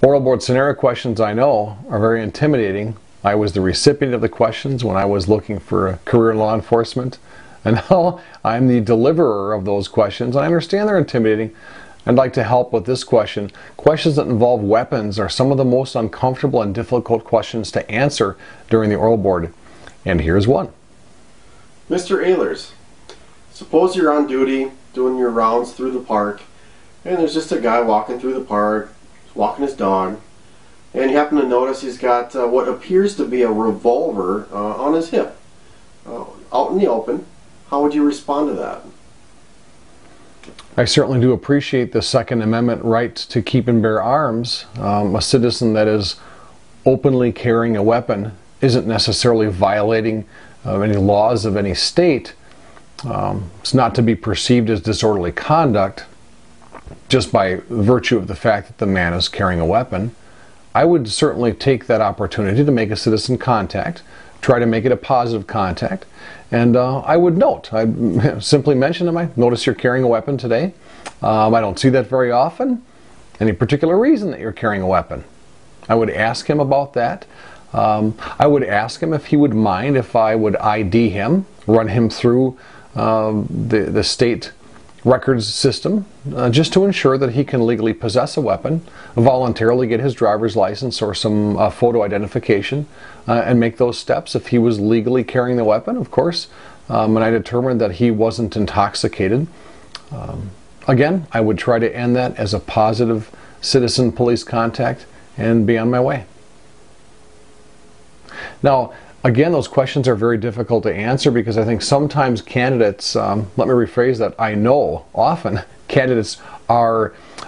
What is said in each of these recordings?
Oral board scenario questions, I know, are very intimidating. I was the recipient of the questions when I was looking for a career in law enforcement, and now I'm the deliverer of those questions. I understand they're intimidating. I'd like to help with this question. Questions that involve weapons are some of the most uncomfortable and difficult questions to answer during the oral board. And here's one. Mr. Ehlers, suppose you're on duty doing your rounds through the park, and there's just a guy walking through the park, walking his dog, and you happen to notice he's got what appears to be a revolver on his hip, out in the open. How would you respond to that? I certainly do appreciate the Second Amendment right to keep and bear arms. A citizen that is openly carrying a weapon isn't necessarily violating any laws of any state. It's not to be perceived as disorderly conduct just by virtue of the fact that the man is carrying a weapon. I would certainly take that opportunity to make a citizen contact, try to make it a positive contact, and I would note, I simply mention to him, I notice you're carrying a weapon today. I don't see that very often. Any particular reason that you're carrying a weapon? I would ask him about that. I would ask him if he would mind if I would ID him, run him through the state records system, just to ensure that he can legally possess a weapon, voluntarily get his driver's license or some photo identification, and make those steps if he was legally carrying the weapon, of course, and I determined that he wasn't intoxicated. Again, I would try to end that as a positive citizen police contact and be on my way. Now, again, those questions are very difficult to answer because I think sometimes candidates, let me rephrase that, I know often candidates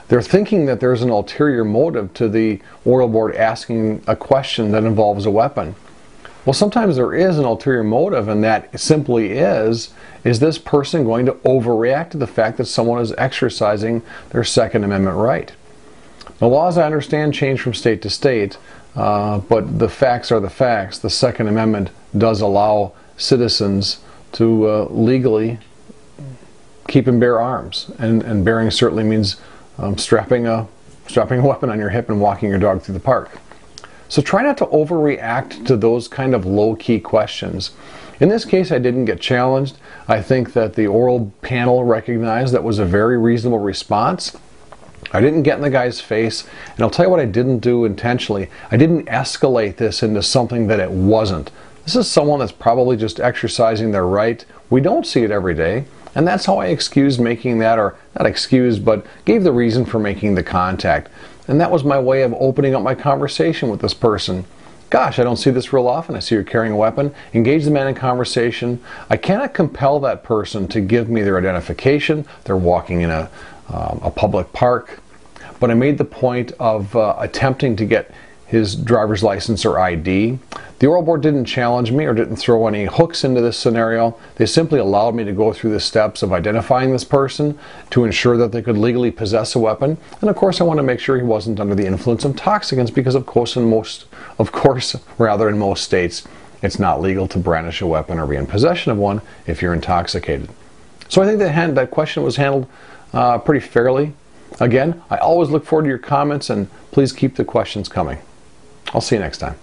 they're thinking that there's an ulterior motive to the oral board asking a question that involves a weapon. Well, sometimes there is an ulterior motive, and that simply is this person going to overreact to the fact that someone is exercising their Second Amendment right? The laws, I understand, change from state to state, but the facts are the facts. The Second Amendment does allow citizens to legally keep and bear arms, and bearing certainly means strapping a weapon on your hip and walking your dog through the park. So try not to overreact to those kind of low-key questions. In this case, I didn't get challenged. I think that the oral panel recognized that was a very reasonable response. I didn't get in the guy's face, and I'll tell you what I didn't do intentionally. I didn't escalate this into something that it wasn't. This is someone that's probably just exercising their right. We don't see it every day, and that's how I excused making that, or not excused, but gave the reason for making the contact. And that was my way of opening up my conversation with this person. Gosh, I don't see this real often. I see you're carrying a weapon. Engage the man in conversation. I cannot compel that person to give me their identification. They're walking in a public park. But I made the point of attempting to get his driver's license or ID. The oral board didn't challenge me or didn't throw any hooks into this scenario. They simply allowed me to go through the steps of identifying this person to ensure that they could legally possess a weapon. And of course, I want to make sure he wasn't under the influence of intoxicants, because of course, in most states, it's not legal to brandish a weapon or be in possession of one if you're intoxicated. So I think that question was handled pretty fairly. Again, I always look forward to your comments, and please keep the questions coming. I'll see you next time.